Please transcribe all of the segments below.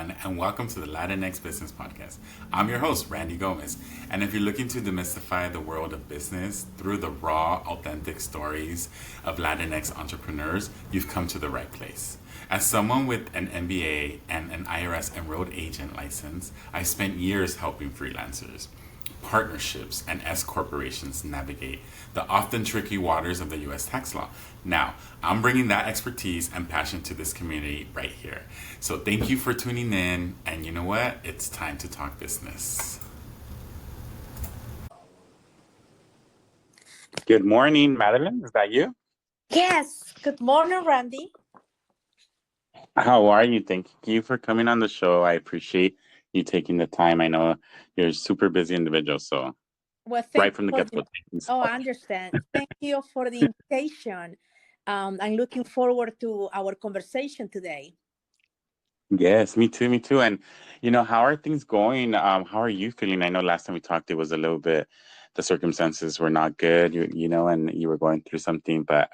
everyone, and welcome to the LatinX Business Podcast. I'm your host, Randy Gomez, and if you're looking to demystify the world of business through the raw, authentic stories of Latinx entrepreneurs, you've come to the right place. As someone with an MBA and an IRS enrolled agent license, I spent years helping freelancers, partnerships, and S corporations navigate the often tricky waters of the US tax law. Now, I'm bringing that expertise and passion to this community right here. So thank you for tuning in, and you know what? It's time to talk business. Good morning, Madeline. Is that you? Yes. Good morning, Randy. How are you? Thank you for coming on the show. I appreciate you taking the time. I know you're a super busy individual, so Well, right from the get-go. I understand. Thank you for the invitation. I'm looking forward to our conversation today. Yes, me too. And how are things going? How are you feeling? I know last time we talked, it was a little bit, the circumstances were not good, and you were going through something, but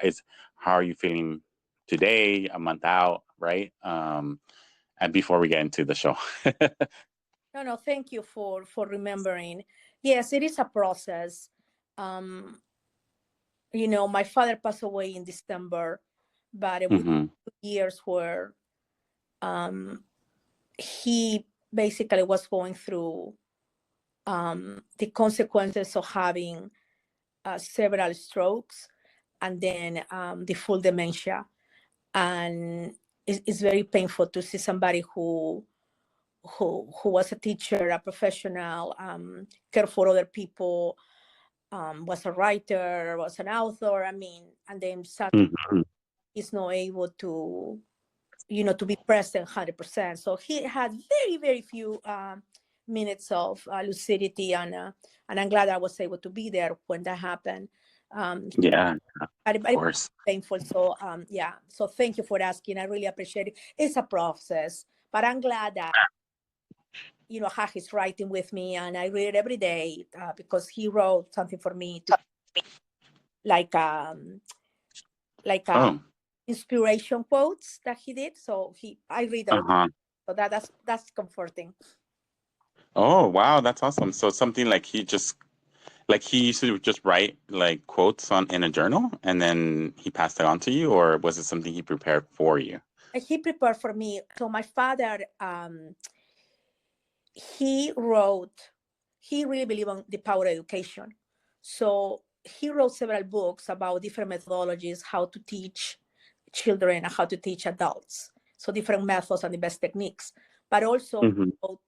how are you feeling today, a month out, right? And before we get into the show. No, thank you for remembering. Yes, it is a process. My father passed away in December, but it was 2 years where he basically was going through the consequences of having several strokes and then the full dementia. And it's very painful to see somebody who was a teacher, a professional, cared for other people, was a writer, was an author. And then suddenly is not able to, to be present 100%. So he had very, very few minutes of lucidity, and I'm glad I was able to be there when that happened. Yeah, but of course. Painful. So So thank you for asking. I really appreciate it. It's a process, but I'm glad that have his writing with me, and I read it every day because he wrote something for me to like inspiration quotes that he did. So I read those. So that's comforting. Oh wow, that's awesome. So something like he used to just write like quotes in a journal and then he passed it on to you, or was it something he prepared for you? He prepared for me. So my father, he really believed in the power of education. So he wrote several books about different methodologies, how to teach children and how to teach adults. So different methods and the best techniques, but also wrote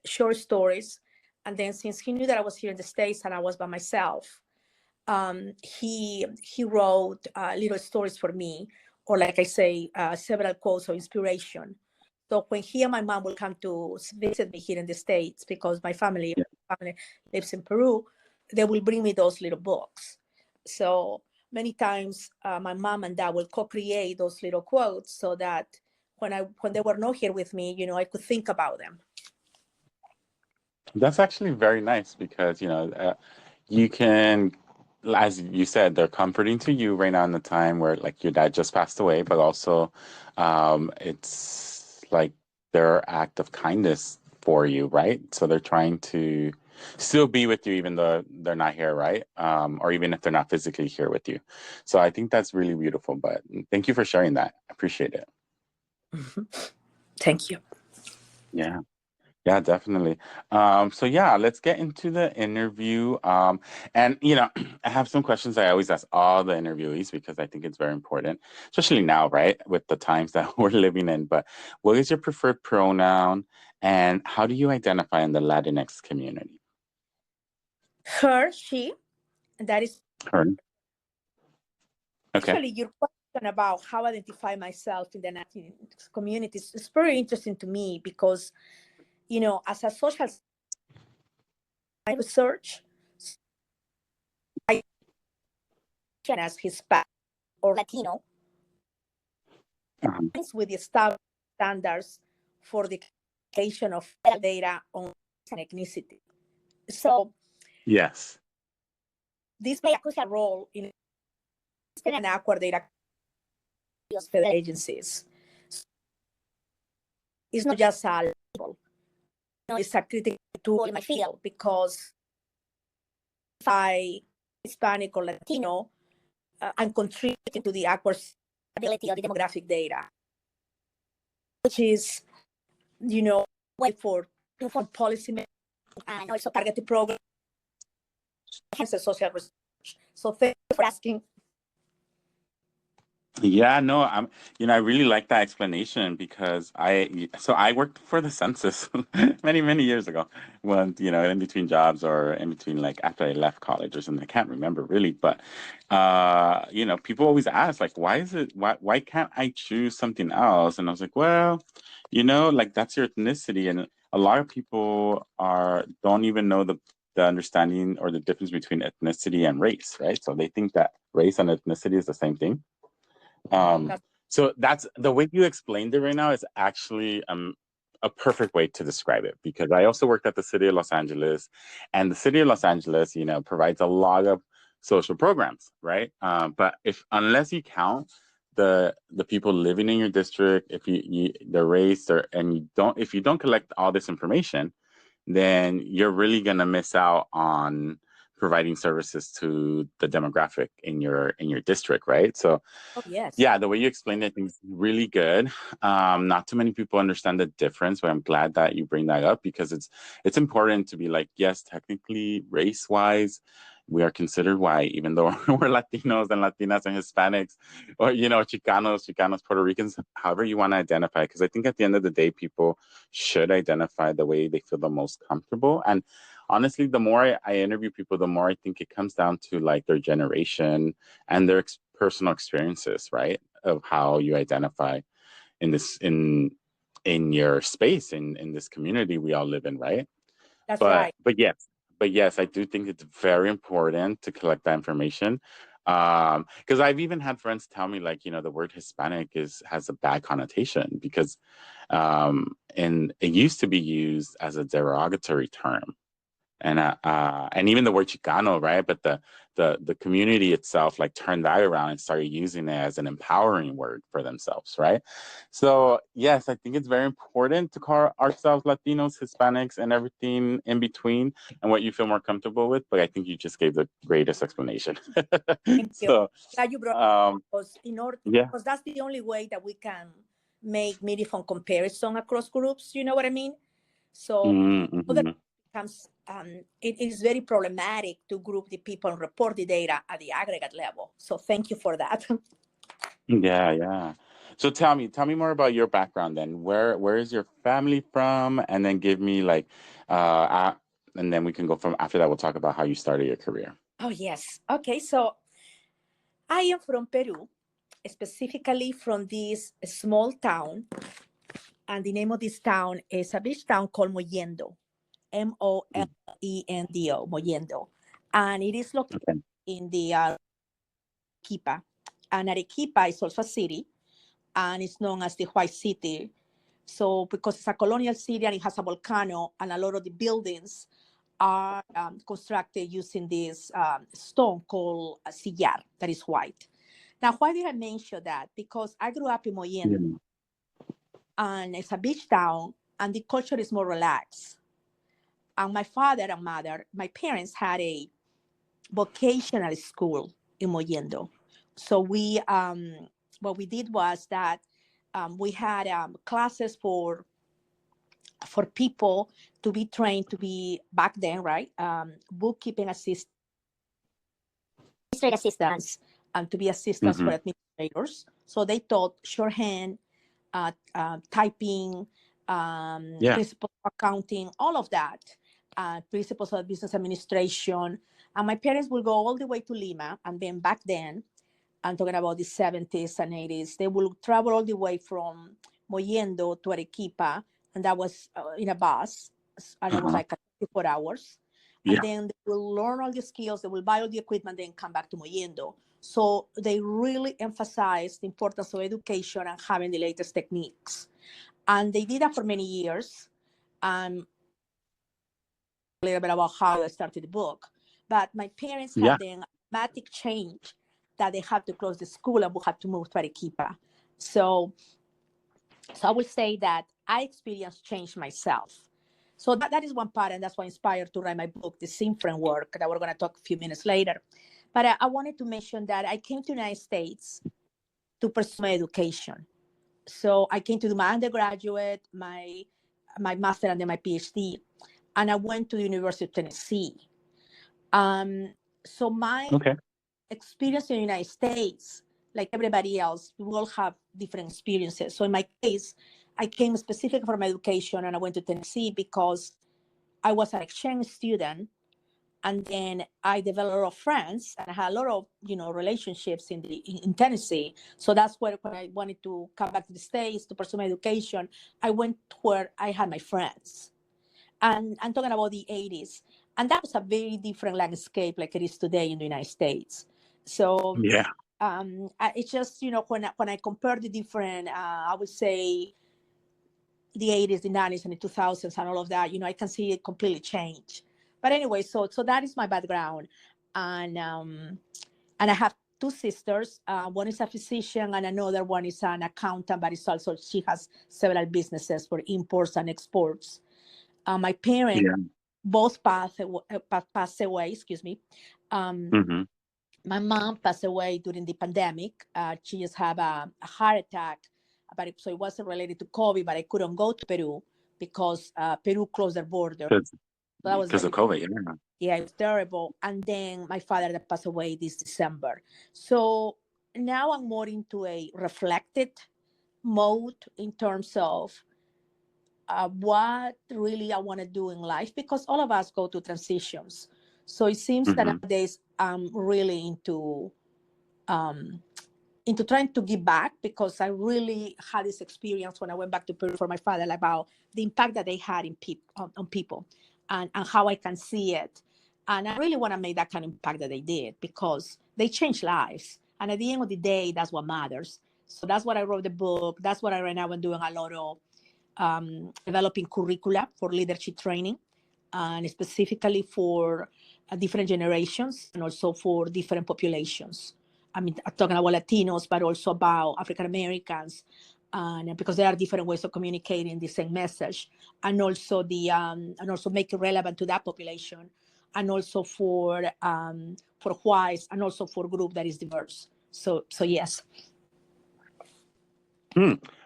short stories. And then since he knew that I was here in the States and I was by myself, he wrote little stories for me, or like I say, several quotes of inspiration. So when he and my mom will come to visit me here in the States, because my family lives in Peru, they will bring me those little books. So many times my mom and dad will co-create those little quotes so that when they were not here with me, I could think about them. That's actually very nice because, you can, as you said, they're comforting to you right now in the time where like your dad just passed away, but also it's like their act of kindness for you, right? So they're trying to still be with you even though they're not here, right? Or even if they're not physically here with you. So I think that's really beautiful, but thank you for sharing that. I appreciate it. Thank you. Yeah, definitely. So yeah, let's get into the interview. And I have some questions I always ask all the interviewees because I think it's very important, especially now, right, with the times that we're living in. But what is your preferred pronoun, and how do you identify in the Latinx community? Her, she, that is her. Okay. Actually, your question about how I identify myself in the Latinx community is very interesting to me because, as a social research, I as Hispanic or Latino with the established standards for the classification of data on ethnicity. So, yes, this plays a crucial role in an awkward data agencies. It's not just a it's a critical tool in my field because if I Hispanic or Latino, I'm contributing to the accuracy of the demographic data, which is, way for policy and also targeted programs and social research. So thank you for asking. Yeah, no, I really like that explanation because I worked for the census many, many years ago when, in between jobs or in between like after I left college or something. I can't remember really, but, people always ask like, why can't I choose something else? And I was like, well, like that's your ethnicity. And a lot of people don't even know the understanding or the difference between ethnicity and race, right? So they think that race and ethnicity is the same thing. So that's the way you explained it right now is actually a perfect way to describe it, because I also worked at the city of Los Angeles, and the city of Los Angeles, provides a lot of social programs, right? But unless you count the people living in your district, if the race if you don't collect all this information, then you're really gonna miss out on providing services to the demographic in your district, right? So yes. yeah, the way you explained it, I think is really good. Not too many people understand the difference, but I'm glad that you bring that up because it's important to be like, yes, technically race-wise, we are considered white, even though we're Latinos and Latinas and Hispanics, or Chicanos, Puerto Ricans, however you want to identify. Because I think at the end of the day, people should identify the way they feel the most comfortable. And honestly, the more I interview people, the more I think it comes down to like their generation and their personal experiences, right? Of how you identify in your space in this community we all live in, right? That's right. But yes, I do think it's very important to collect that information. Because I've even had friends tell me like, the word Hispanic has a bad connotation because and it used to be used as a derogatory term. And even the word Chicano, right? But the community itself like turned that around and started using it as an empowering word for themselves, right? So yes, I think it's very important to call ourselves Latinos, Hispanics, and everything in between, and what you feel more comfortable with. But I think you just gave the greatest explanation. Thank you. So, Glad you brought because yeah, because that's the only way that we can make meaningful comparison across groups. You know what I mean? So other becomes it is very problematic to group the people and report the data at the aggregate level. So thank you for that. yeah. So tell me more about your background then. Where is your family from? And then give me like, and then we can go from after that. We'll talk about how you started your career. Oh yes. Okay. So I am from Peru, specifically from this small town, and the name of this town is a beach town called Mollendo, Molendo, Mollendo, and it is located in the Arequipa. And Arequipa is also a city, and it's known as the White City. So because it's a colonial city and it has a volcano, and a lot of the buildings are constructed using this stone called a sillar that is white. Now, why did I mention that? Because I grew up in Mollendo, and it's a beach town, and the culture is more relaxed. And my father and mother, my parents had a vocational school in Mollendo. So what we did was that we had classes for people to be trained to be back then, right? Bookkeeping assistants, and to be assistants for administrators. So they taught shorthand, typing, principles of accounting, all of that, principles of business administration. And my parents will go all the way to Lima, and then back then, I'm talking about the 70s and 80s, they will travel all the way from Mollendo to Arequipa, and that was in a bus, and it was like 24 hours. And then they will learn all the skills, they will buy all the equipment, then come back to Mollendo. So they really emphasize the importance of education and having the latest techniques. And they did that for many years. A little bit about how I started the book. But my parents had then a dramatic change that they had to close the school and we had to move to Arequipa. So I would say that I experienced change myself. So that is one part, and that's what inspired to write my book, The Sim Framework, that we're going to talk a few minutes later. But I wanted to mention that I came to the United States to pursue my education. So I came to do my undergraduate, my master, and then my PhD. And I went to the University of Tennessee. So my experience in the United States, like everybody else, we all have different experiences. So in my case, I came specifically for my education, and I went to Tennessee because I was an exchange student. And then I developed a lot of friends, and I had a lot of, relationships in Tennessee. So that's where, when I wanted to come back to the States to pursue my education, I went where I had my friends. And I'm talking about the 80s. And that was a very different landscape like it is today in the United States. So it's just, when I compare the different, I would say, the 80s, the 90s, and the 2000s, and all of that, I can see it completely change. But anyway, so that is my background, and I have two sisters. One is a physician, and another one is an accountant. But she has several businesses for imports and exports. My parents both passed away. Excuse me. My mom passed away during the pandemic. She just had a heart attack. So it wasn't related to COVID, but I couldn't go to Peru because Peru closed their border. Because of COVID, yeah, it was terrible. And then my father that passed away this December. So now I'm more into a reflected mode in terms of what really I want to do in life, because all of us go through transitions. So it seems that nowadays I'm really into trying to give back, because I really had this experience when I went back to Peru for my father about the impact that they had on people, and how I can see it. And I really want to make that kind of impact that they did, because they changed lives. And at the end of the day, that's what matters. So that's what I wrote the book. That's what I right now am doing a lot of developing curricula for leadership training, and specifically for different generations and also for different populations. I mean, I'm talking about Latinos, but also about African Americans, and because there are different ways of communicating the same message, and also make it relevant to that population, and also for whites, and also for group that is diverse. So yes.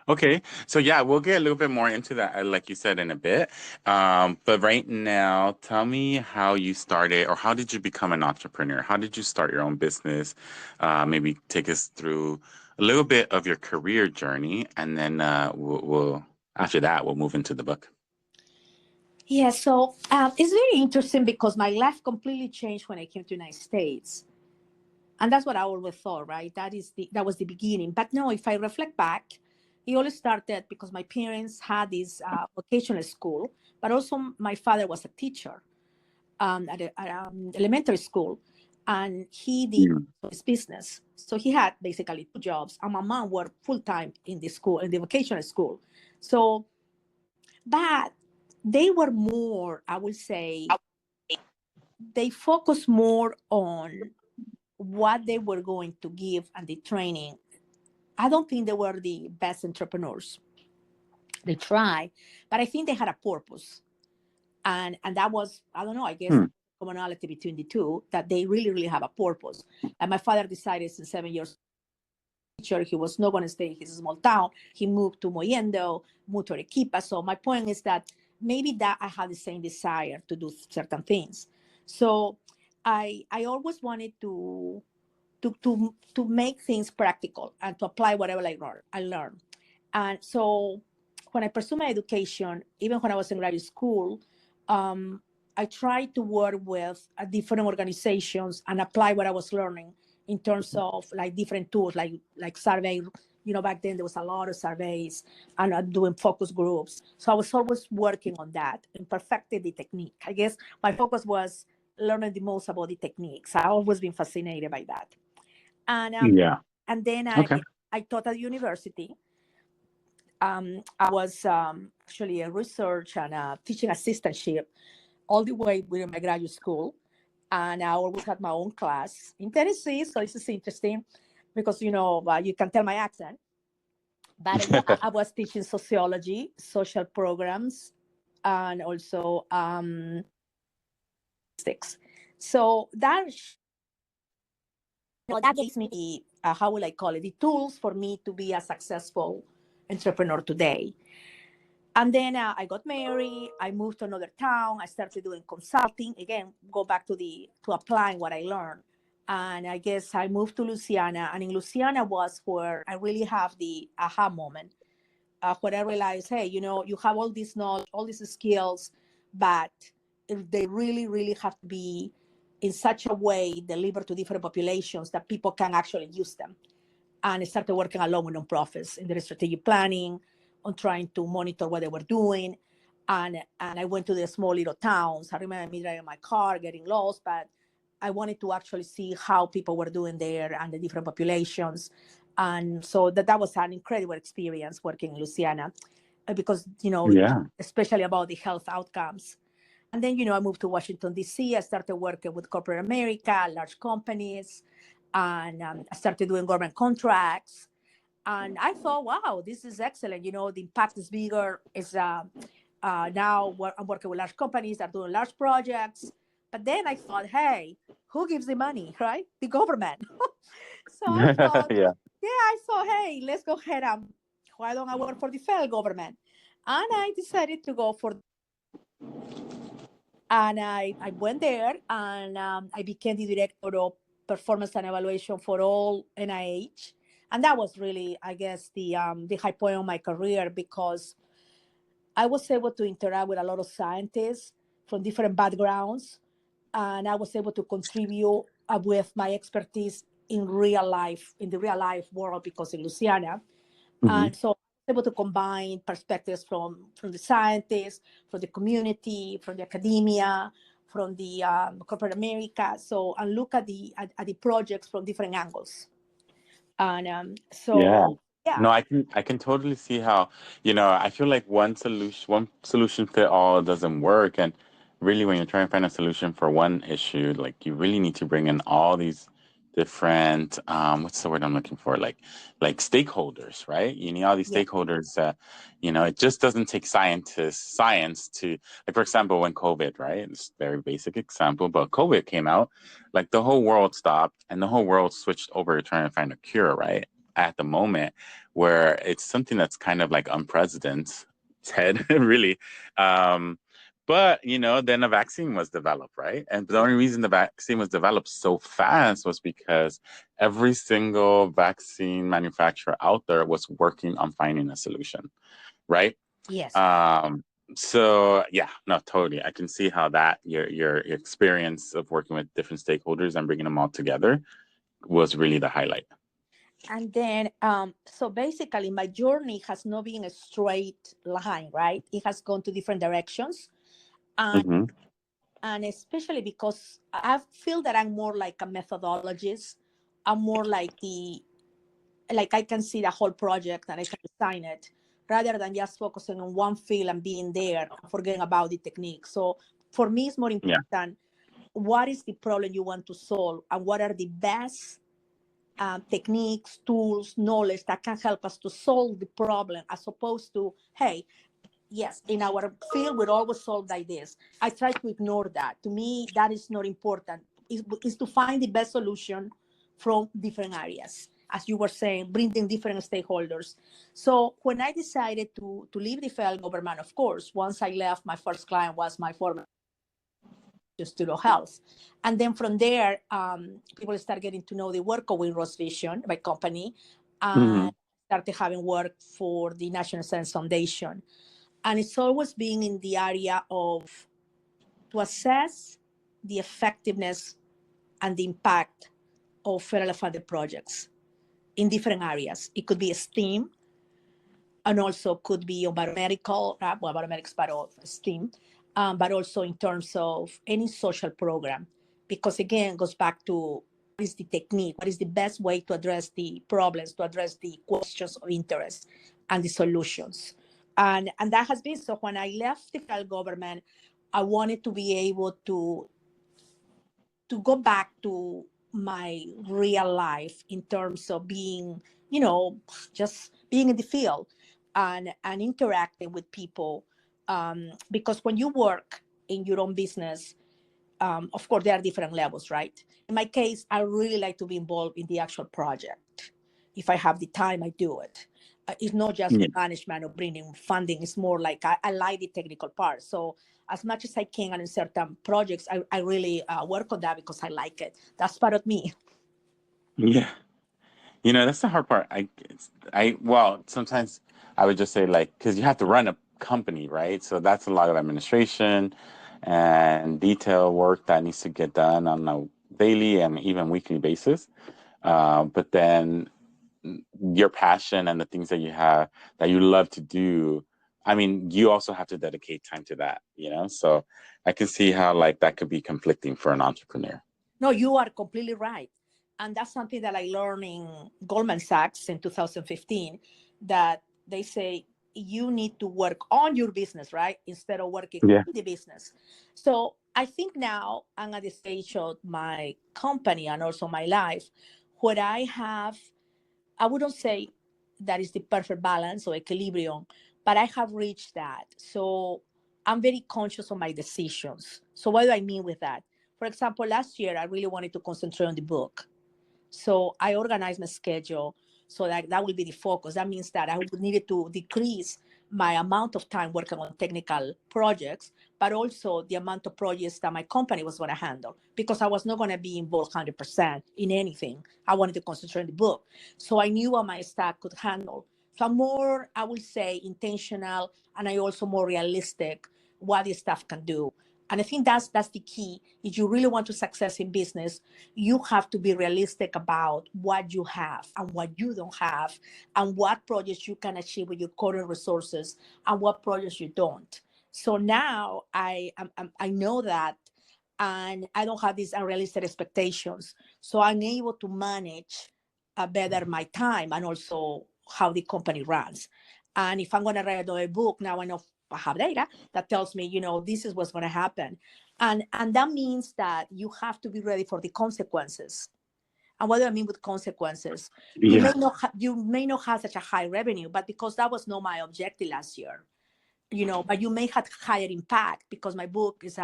Okay. So yeah, we'll get a little bit more into that, like you said, in a bit. But right now, tell me how you started, or how did you become an entrepreneur? How did you start your own business? Maybe take us through a little bit of your career journey, and then we'll after that, we'll move into the book. Yeah, so it's very interesting, because my life completely changed when I came to the United States. And that's what I always thought, right? That was the beginning. But no, if I reflect back, it all started because my parents had this vocational school, but also my father was a teacher at elementary school, and he did his business. So he had basically two jobs, and my mom worked full-time in the school, in the vocational school. So, but they were more, I would say, they focused more on what they were going to give and the training. I don't think they were the best entrepreneurs. They tried, but I think they had a purpose. And that was, I don't know, I guess commonality between the two, that they really, really have a purpose. And my father decided in 7 years teacher, he was not going to stay in his small town. He moved to Mollendo, moved to Arequipa. So my point is that maybe that I had the same desire to do certain things. So I always wanted to make things practical and to apply whatever I learned. And so when I pursued my education, even when I was in graduate school, I tried to work with different organizations and apply what I was learning in terms of like different tools, like survey. Back then there was a lot of surveys and doing focus groups. So I was always working on that and perfected the technique. I guess my focus was learning the most about the techniques. I've always been fascinated by that. And and then I taught at university. I was actually a research and a teaching assistantship all the way during my graduate school. And I always had my own class in Tennessee. So this is interesting because, you can tell my accent. But I was teaching sociology, social programs, and also statistics. So that that gives me the how will I call it, the tools for me to be a successful entrepreneur today. And then I got married. I moved to another town. I started doing consulting. Again, go back to applying what I learned. And I guess I moved to Louisiana. And in Louisiana was where I really have the aha moment, where I realized, hey, you have all this knowledge, all these skills, but they really, really have to be in such a way delivered to different populations that people can actually use them. And I started working along with nonprofits in their strategic planning, on trying to monitor what they were doing. And I went to the small little towns. I remember me driving my car, getting lost, but I wanted to actually see how people were doing there and the different populations. And so that was an incredible experience working in Louisiana, because, Yeah. especially about the health outcomes. And then, I moved to Washington, D.C. I started working with corporate America, large companies, and I started doing government contracts. And I thought, wow, this is excellent. The impact is bigger. It's now I'm working with large companies that are doing large projects. But then I thought, hey, who gives the money, right? The government. So I thought, Yeah. hey, let's go ahead and why don't I work for the federal government? And I decided to go for, and I went there, and I became the director of performance and evaluation for all NIH. And that was really, I guess, the high point of my career, because I was able to interact with a lot of scientists from different backgrounds, and I was able to contribute with my expertise in real life, in the real life world, because in Louisiana. Mm-hmm. And so I was able to combine perspectives from the scientists, from the community, from the academia, from the corporate America. So, and look at the projects from different angles. And Yeah. yeah. No, I can totally see how, I feel like one solution fit all doesn't work. And really when you're trying to find a solution for one issue, like you really need to bring in all these different what's the word I'm looking for? Like stakeholders, right? You need all these Yeah. stakeholders it just doesn't take science to, like, for example, when COVID, right? It's a very basic example, but COVID came out, like the whole world stopped and the whole world switched over to trying to find a cure, right? At the moment, where it's something that's kind of like unprecedented, really. But then a vaccine was developed, right? And the only reason the vaccine was developed so fast was because every single vaccine manufacturer out there was working on finding a solution, right? Yes. So yeah, no, totally. I can see how that your experience of working with different stakeholders and bringing them all together was really the highlight. And then, so basically, my journey has not been a straight line, right? It has gone to different directions. And, Mm-hmm. and especially because I feel that I'm more like a methodologist. I'm more like I can see the whole project and I can design it, rather than just focusing on one field and being there and forgetting about the technique. So for me, it's more Yeah. important, what is the problem you want to solve, and what are the best techniques, tools, knowledge that can help us to solve the problem, as opposed to, hey, yes, in our field, we're always solved like this. I try to ignore that. To me, that is not important. It's to find the best solution from different areas. As you were saying, bringing different stakeholders. So when I decided to leave the federal government, of course, once I left, my first client was my former Studio Health. And then from there, people start getting to know the work of Windrose Vision, my company, Mm-hmm. and started having work for the National Science Foundation. And it's always been in the area of to assess the effectiveness and the impact of federally funded projects in different areas. It could be STEAM, and also could be on biomedical, well, biomedics, part of STEAM, but also in terms of any social program. Because again, it goes back to what is the technique, what is the best way to address the problems, to address the questions of interest and the solutions. And that has been, so when I left the federal government, I wanted to be able to go back to my real life in terms of being, just being in the field and interacting with people Because when you work in your own business, of course, there are different levels, right? In my case, I really like to be involved in the actual project. If I have the time, I do it. It's not just management or bringing funding. It's more like I like the technical part. So as much as I can, and in certain projects, I really work on that because I like it. That's part of me. Yeah. That's the hard part. Well, sometimes I would just say because you have to run a company, right? So that's a lot of administration and detail work that needs to get done on a daily and even weekly basis. But then your passion and the things that you have that you love to do, I mean, you also have to dedicate time to that, So I can see how that could be conflicting for an entrepreneur. No, you are completely right. And that's something that I learned in Goldman Sachs in 2015, that they say you need to work on your business, right? Instead of working in the business. So I think now I'm at the stage of my company and also my life where I wouldn't say that is the perfect balance or equilibrium, but I have reached that. So I'm very conscious of my decisions. So what do I mean with that? For example, last year, I really wanted to concentrate on the book. So I organized my schedule so that will be the focus. That means that I needed to decrease my amount of time working on technical projects, but also the amount of projects that my company was going to handle, because I was not going to be involved 100% in anything. I wanted to concentrate on the book. So I knew what my staff could handle. So I'm more, I would say, intentional, and I also more realistic what the staff can do. And I think that's the key. If you really want to success in business, you have to be realistic about what you have and what you don't have, and what projects you can achieve with your current resources and what projects you don't. So now I know that, and I don't have these unrealistic expectations. So I'm able to manage better my time and also how the company runs. And if I'm going to write another book, now I know I have data that tells me, this is what's going to happen. And that means that you have to be ready for the consequences. And what do I mean with consequences? You may not have such a high revenue, but because that was not my objective last year, but you may have higher impact because my book is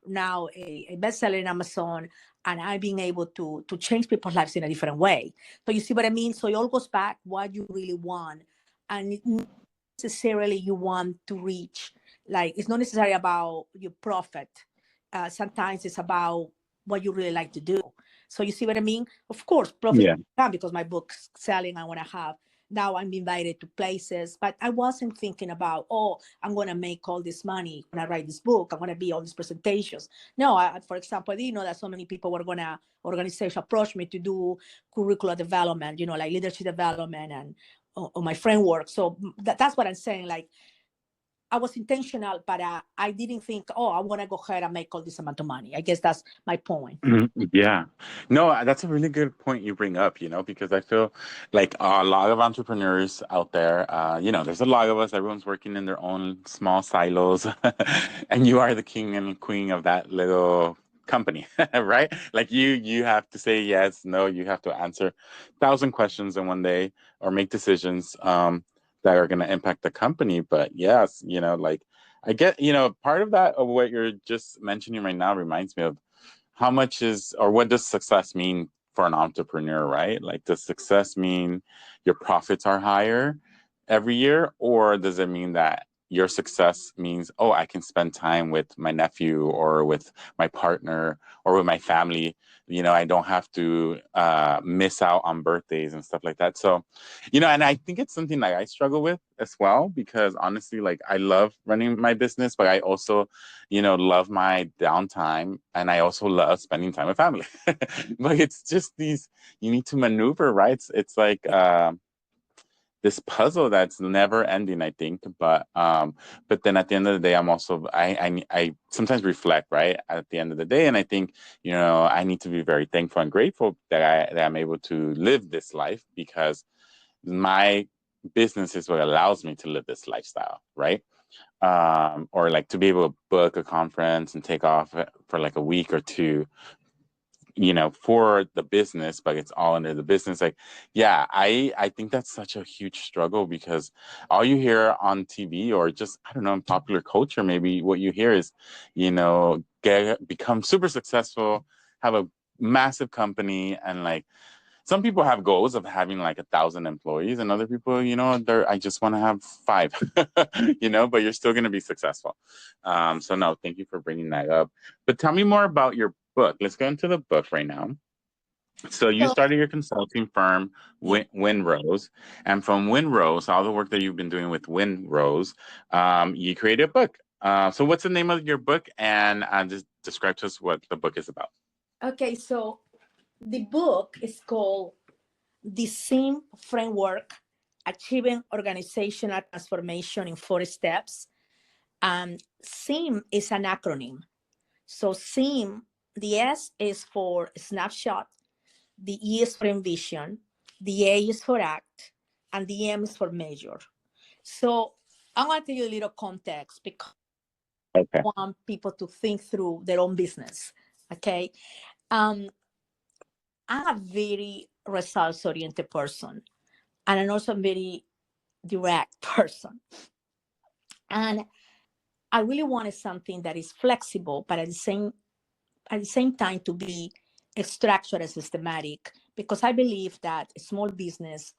now a bestseller in Amazon, and I'm being able to change people's lives in a different way. So you see what I mean? So it all goes back what you really want. And not necessarily you want to reach, it's not necessarily about your profit. Sometimes it's about what you really like to do. So you see what I mean? Of course, profit come because my book's selling. I want to have. Now I'm invited to places, but I wasn't thinking about, I'm going to make all this money when I write this book. I'm going to be all these presentations. No, for example, I didn't know that so many people were going to, organization approach me to do curricular development, like leadership development and my framework. So that's what I'm saying. I was intentional, but I didn't think, I want to go ahead and make all this amount of money. I guess that's my point. Yeah. No, that's a really good point you bring up, because I feel like a lot of entrepreneurs out there, there's a lot of us, everyone's working in their own small silos, and you are the king and queen of that little company, right? Like you have to say yes, no, you have to answer 1,000 questions in one day or make decisions that are going to impact the company. But yes, I get, part of that of what you're just mentioning right now reminds me of how much what does success mean for an entrepreneur, right? Like, does success mean your profits are higher every year, or does it mean that your success means, I can spend time with my nephew or with my partner or with my family. I don't have to miss out on birthdays and stuff like that. So, and I think it's something that I struggle with as well, because honestly, I love running my business, but I also, love my downtime, and I also love spending time with family. But it's just you need to maneuver, right? It's like this puzzle that's never ending, I think. But then at the end of the day, I'm also I sometimes reflect, right, at the end of the day, and I think I need to be very thankful and grateful that I'm able to live this life, because my business is what allows me to live this lifestyle, right? Or to be able to book a conference and take off for a week or two for the business, but it's all under the business. Like, yeah, I think that's such a huge struggle because all you hear on TV or just, I don't know, in popular culture, maybe what you hear is, become super successful, have a massive company, and like some people have goals of having like 1,000 employees, and other people, I just want to have 5, but you're still going to be successful. So no, thank you for bringing that up. But tell me more about your book. Let's go into the book right now. So you So, started your consulting firm, yeah. Winrose, and from Winrose, all the work that you've been doing with Winrose, you created a book. So what's the name of your book, and just describe to us what the book is about. Okay, so the book is called The SIM Framework, Achieving Organizational Transformation in 4 Steps. SIM is an acronym. So SIM, the S is for snapshot, the E is for envision, the A is for act, and the M is for measure. So I want to tell you a little context because Okay. I want people to think through their own business. Okay. I'm a very results-oriented person, and I'm also a very direct person. And I really wanted something that is flexible, but at the same time to be structured and systematic, because I believe that small business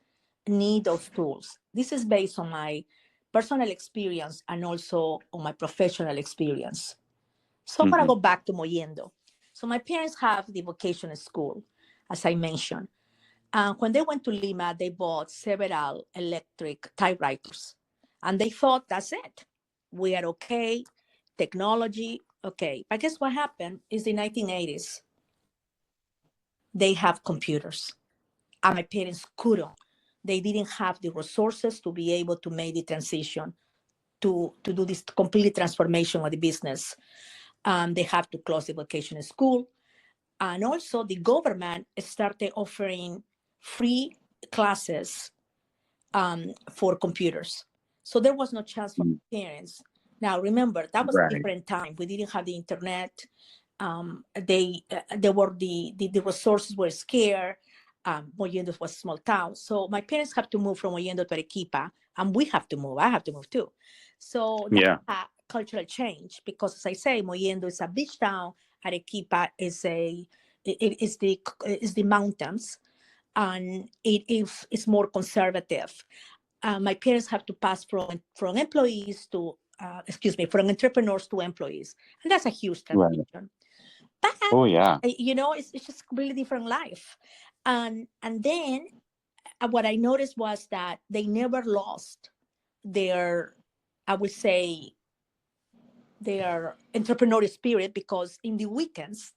need those tools. This is based on my personal experience and also on my professional experience. So I'm going to go back to Moyendo. So my parents have the vocational school, as I mentioned. When they went to Lima, they bought several electric typewriters. And they thought, that's it. We are okay. Technology, okay. But guess what happened is the 1980s. They have computers. And my parents couldn't. They didn't have the resources to be able to make the transition to do this complete transformation of the business. They have to close the vocational school. And also the government started offering free classes for computers. So there was no chance for parents. Now, remember, that was a different time. We didn't have the internet. They were the resources were scarce. Mollendo was a small town. So my parents have to move from Mollendo to Arequipa, and we have to move. I have to move too. So that's a cultural change because, as I say, Mollendo is a beach town. Arequipa is the mountains, and it's more conservative. My parents have to pass from employees to from entrepreneurs to employees, and that's a huge transition. But it's just a really different life. And then what I noticed was that they never lost their, I would say, their entrepreneurial spirit, because in the weekends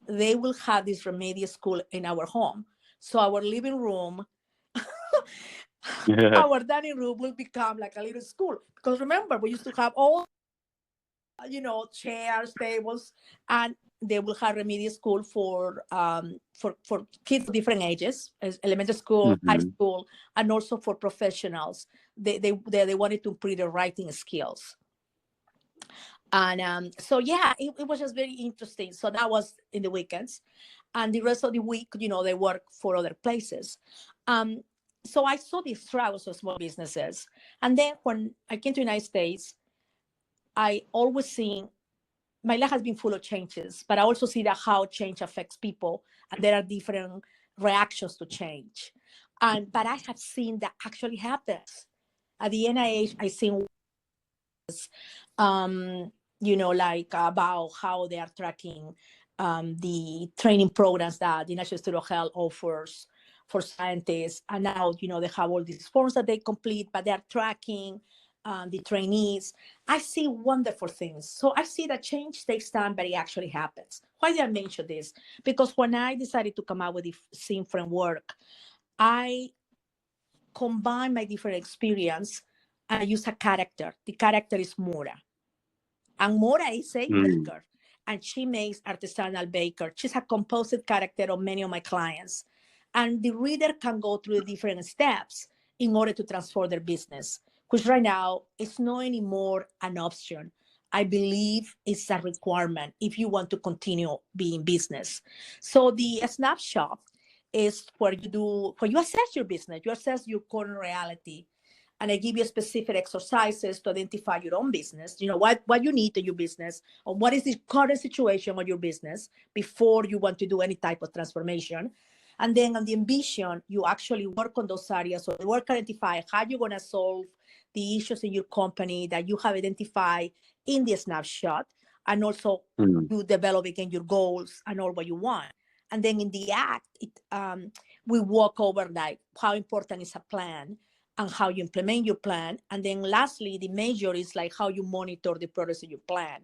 they will have this remedial school in our home. So our living room, our dining room will become like a little school. Because remember, we used to have all, chairs, tables, and they will have remedial school for kids of different ages, as elementary school, high school, and also for professionals. They wanted to improve their writing skills. And it was just very interesting. So that was in the weekends, and the rest of the week, they work for other places. So I saw the struggles of small businesses. And then when I came to the United States, I always seen my life has been full of changes, but I also see that how change affects people, and there are different reactions to change. But I have seen that actually happens. At the NIH, I seen about how they are tracking the training programs that the National Institute of Health offers for scientists. And now, they have all these forms that they complete, but they are tracking the trainees. I see wonderful things. So I see that change takes time, but it actually happens. Why did I mention this? Because when I decided to come out with the SIM framework, I combined my different experience and I use a character. The character is Mora. And Mora is a baker, and she makes artisanal baker. She's a composite character of many of my clients. And the reader can go through the different steps in order to transform their business, which right now is not anymore an option. I believe it's a requirement if you want to continue being business. So the snapshot is where you assess your business, you assess your current reality, and I give you specific exercises to identify your own business, what you need to your business, or what is the current situation of your business before you want to do any type of transformation. And then on the ambition, you actually work on those areas. So you work identify how you're going to solve the issues in your company that you have identified in the snapshot, and also you develop again your goals and all what you want. And then in the act, we walk over like how important is a plan and how you implement your plan. And then lastly, the measure is like how you monitor the progress of your plan.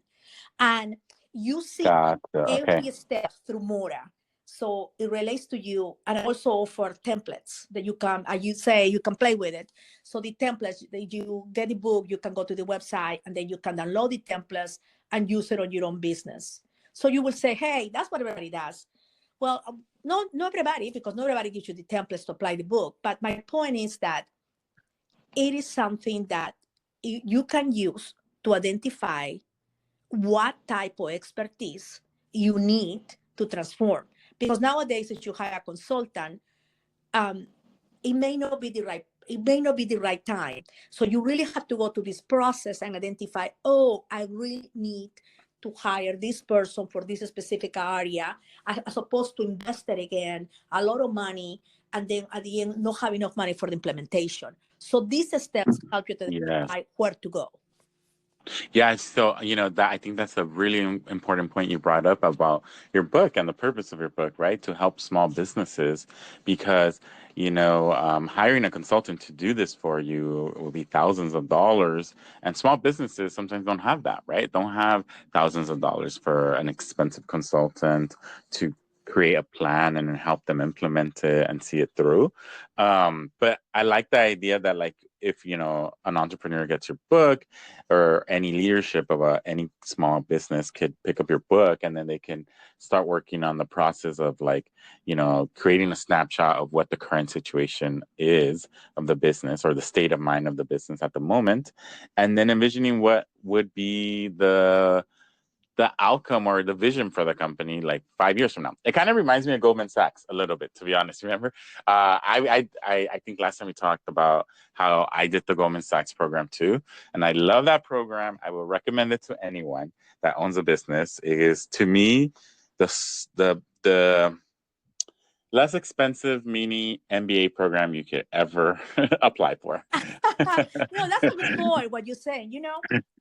And you see every step through Mora. So it relates to you. And I also offer templates that you can play with it. So the templates, that you get the book, you can go to the website, and then you can download the templates and use it on your own business. So you will say, hey, that's what everybody does. Well, not everybody, because not everybody gives you the templates to apply the book. But my point is that it is something that you can use to identify what type of expertise you need to transform. Because nowadays, if you hire a consultant, it may not be the right time. So you really have to go through this process and identify, I really need to hire this person for this specific area, as opposed to invest it again, a lot of money, and then at the end, not have enough money for the implementation. So these steps help you to decide where to go. Yeah, so that I think that's a really important point you brought up about your book and the purpose of your book, right? To help small businesses, because hiring a consultant to do this for you will be thousands of dollars, and small businesses sometimes don't have that, right? Don't have thousands of dollars for an expensive consultant to create a plan and help them implement it and see it through. But I like the idea that, like, if an entrepreneur gets your book, or any leadership of any small business could pick up your book, and then they can start working on the process of, like, creating a snapshot of what the current situation is of the business, or the state of mind of the business at the moment, and then envisioning what would be the outcome or the vision for the company like 5 years from now. It kind of reminds me of Goldman Sachs a little bit, to be honest. Remember, I think last time we talked about how I did the Goldman Sachs program too, and I love that program. I will recommend it to anyone that owns a business. It is, to me, the less expensive mini MBA program you could ever apply for. That's a good point, what you're saying.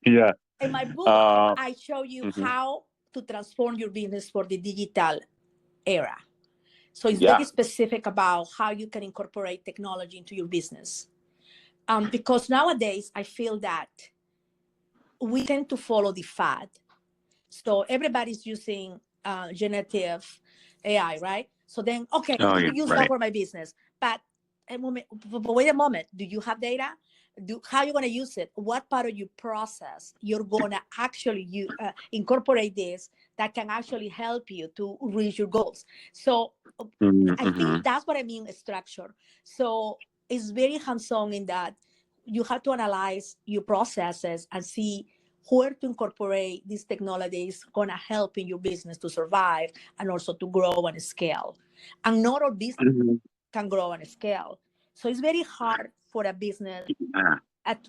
Yeah. In my book, I show you how to transform your business for the digital era. So it's very specific about how you can incorporate technology into your business. Because nowadays, I feel that we tend to follow the fad. So everybody's using generative AI, right? So then, okay, I'm going to use that for my business. But wait a moment, do you have data? How are you going to use it? What part of your process you're going to actually incorporate this that can actually help you to reach your goals? So I think that's what I mean, structure. So it's very hands-on in that you have to analyze your processes and see where to incorporate these technologies going to help in your business to survive and also to grow and scale. And not all business can grow and scale. So it's very hard for a business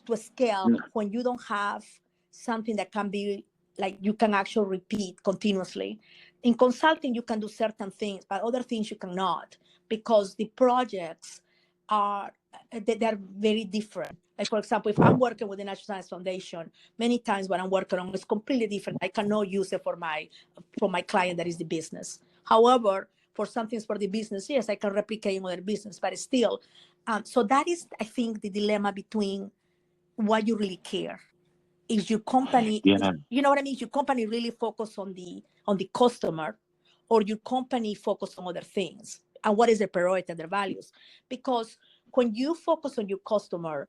to scale when you don't have something that can be like you can actually repeat continuously. In consulting, you can do certain things, but other things you cannot, because the projects they're very different. Like, for example, if I'm working with the National Science Foundation, many times what I'm working on is completely different. I cannot use it for my client that is the business. However, for some things for the business, yes, I can replicate in other business, but still. So that is, I think, the dilemma between what you really care. Is your company, you know what I mean? Is your company really focused on the customer, or your company focused on other things? And what is their priority and their values? Because when you focus on your customer,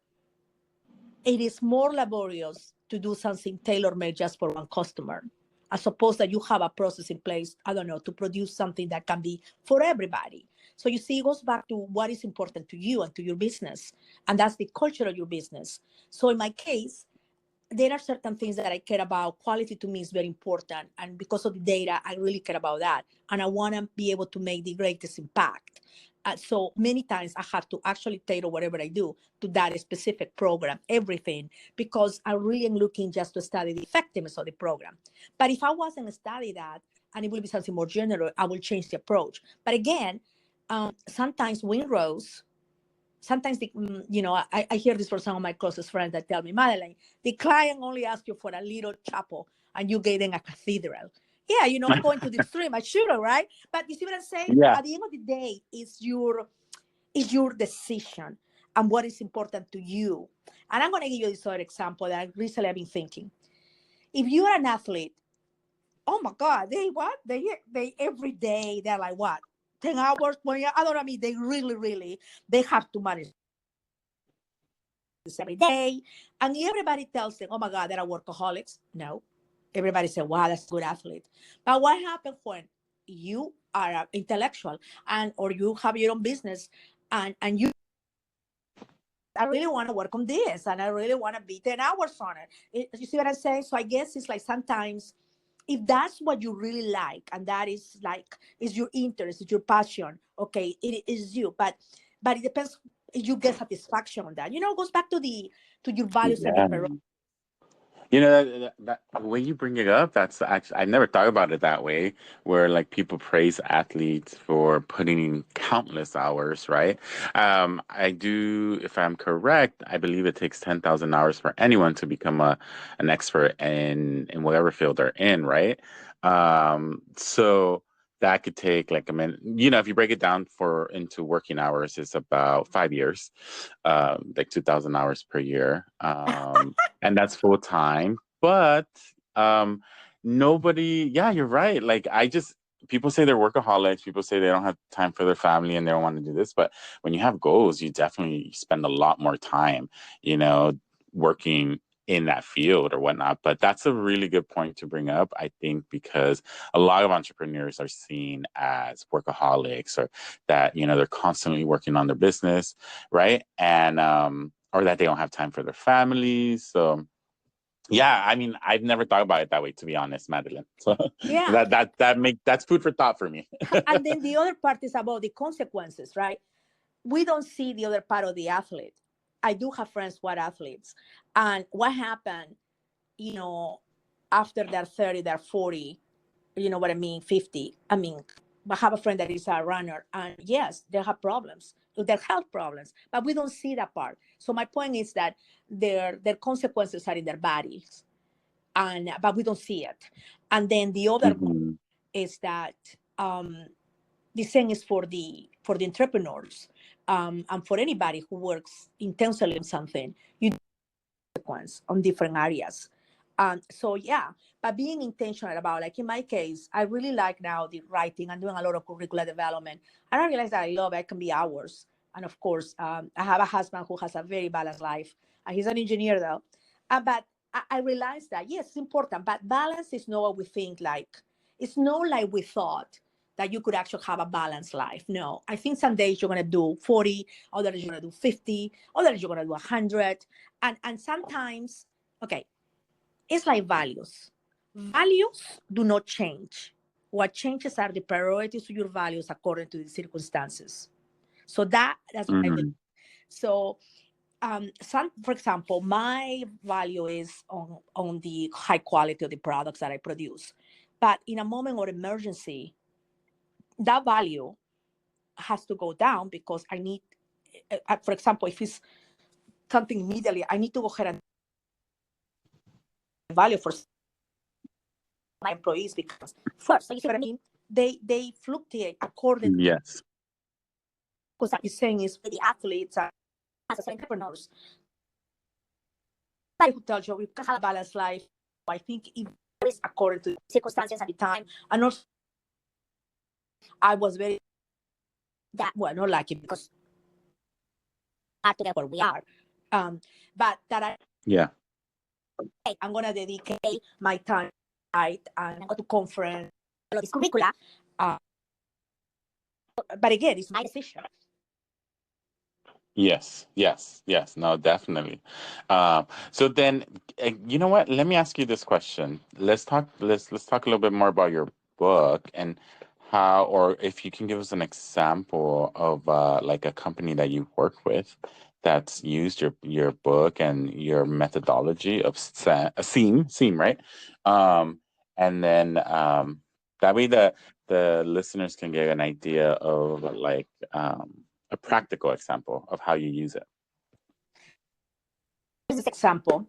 it is more laborious to do something tailor-made just for one customer, as opposed that you have a process in place, I don't know, to produce something that can be for everybody. So you see, it goes back to what is important to you and to your business. And that's the culture of your business. So in my case, there are certain things that I care about. Quality to me is very important. And because of the data, I really care about that. And I want to be able to make the greatest impact. So many times I have to actually tailor whatever I do to that specific program, everything, because I really am looking just to study the effectiveness of the program. But if I wasn't study that, and it will be something more general, I will change the approach. But again, sometimes windrows, sometimes I hear this from some of my closest friends that tell me, Madeleine, the client only asks you for a little chapel and you gave them a cathedral. Yeah, I'm going to the extreme. I should have, right? But you see what I'm saying? Yeah. At the end of the day, it's your decision and what is important to you. And I'm going to give you this other example that I recently have been thinking. If you are an athlete, oh my God, they what? They every day, they're like what? 10 hours, 20 hours. I don't know. I mean, they really, they have to manage every day. And everybody tells them, oh my God, they're workaholics. No. Everybody says, wow, that's a good athlete. But what happens when you are an intellectual and or you have your own business and you I really want to work on this and I really want to be 10 hours on it. You see what I'm saying? So I guess it's like sometimes if that's what you really like and that is like is your interest, is your passion, okay, it is you. But it depends if you get satisfaction on that. It goes back to your values and your Yeah. priorities. You know, that when you bring it up, that's actually, I never thought about it that way, where like people praise athletes for putting in countless hours, right? I do, if I'm correct, I believe it takes 10,000 hours for anyone to become an expert in whatever field they're in, right? So that could take like a minute. If you break it down into working hours, it's about 5 years, like 2,000 hours per year. And that's full time. But nobody, yeah, you're right. Like people say they're workaholics. People say they don't have time for their family and they don't want to do this. But when you have goals, you definitely spend a lot more time, working in that field or whatnot. But that's a really good point to bring up, I think, because a lot of entrepreneurs are seen as workaholics or that, they're constantly working on their business, right? And or that they don't have time for their families. So yeah, I mean, I've never thought about it that way, to be honest, Madeline. So Yeah. that's food for thought for me. And then the other part is about the consequences, right? We don't see the other part of the athlete. I do have friends who are athletes. And what happened, after they're 30, they're 40, you know what I mean, 50. I mean, I have a friend that is a runner, and yes, they have problems, their health problems, but we don't see that part. So my point is that their consequences are in their bodies, but we don't see it. And then the other Mm-hmm. is that the same is for the entrepreneurs, and for anybody who works intensely on something. You consequence on different areas. So yeah, but being intentional about, like in my case, I really like now the writing and doing a lot of curricular development. And I realize that I love it. It can be hours. And of course, I have a husband who has a very balanced life. He's an engineer though. But I realized that, yes, it's important, but balance is not what we think like. It's not like we thought that you could actually have a balanced life. No, I think some days you're going to do 40, other days you're going to do 50, other days you're going to do 100. And sometimes, okay, it's like values. Values do not change. What changes are the priorities of your values according to the circumstances. So that's what I believe. Mm-hmm. So for example, my value is on the high quality of the products that I produce. But in a moment of emergency, that value has to go down because I need, for example, if it's something immediately, I need to go ahead and value for my employees because first, so you see what I mean? They fluctuate according to Yes. what you're saying is for the athletes and as entrepreneurs. Like who tells you we can have a balanced life. I think it is according to circumstances at the time. And also I was very not lucky because to get where we are. But that Yeah. I'm gonna dedicate my time right and go to conference, all of this curricula. But again, it's my decision. Yes, yes, yes. No, definitely. So then, you know what? Let me ask you this question. Let's talk a little bit more about your book and how, or if you can give us an example of like a company that you've worked with that's used your book and your methodology of SEAM, right? Um, and then that way the listeners can get an idea of like a practical example of how you use it. This example.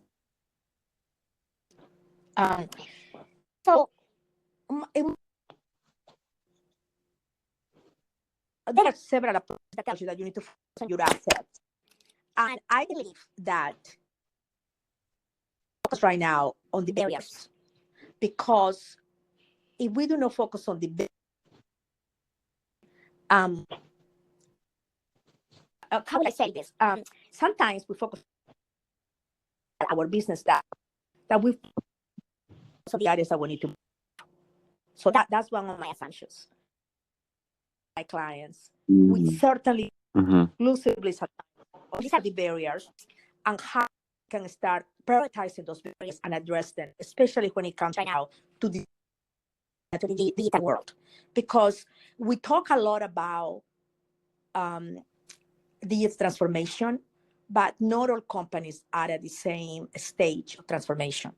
Um, so there are several approaches that tells you that you need to focus on your assets. And I believe that focus right now on the barriers, because if we do not focus on the how will I say this? Sometimes we focus on our business that we so the areas that we need to. So that's one of my assumptions. My clients, we certainly exclusively these are the barriers and how we can start prioritizing those barriers and address them, especially when it comes right now to the digital world, because we talk a lot about digital transformation, but not all companies are at the same stage of transformation.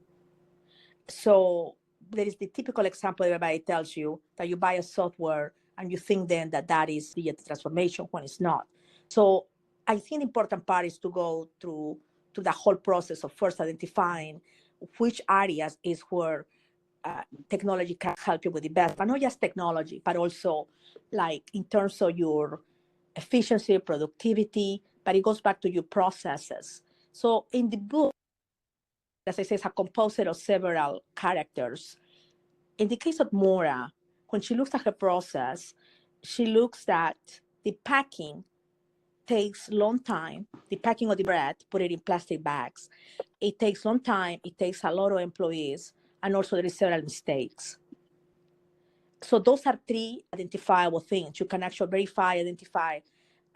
So there is the typical example everybody tells you that you buy a software and you think then that is digital transformation when it's not. So I think the important part is to go through to the whole process of first identifying which areas is where technology can help you with the best, but not just technology, but also like in terms of your efficiency, productivity, but it goes back to your processes. So in the book, as I say, it's a composite of several characters. In the case of Mora, when she looks at her process, she looks at the packing takes long time. The packing of the bread, put it in plastic bags. It takes long time. It takes a lot of employees, and also there is several mistakes. So those are three identifiable things you can actually verify, identify,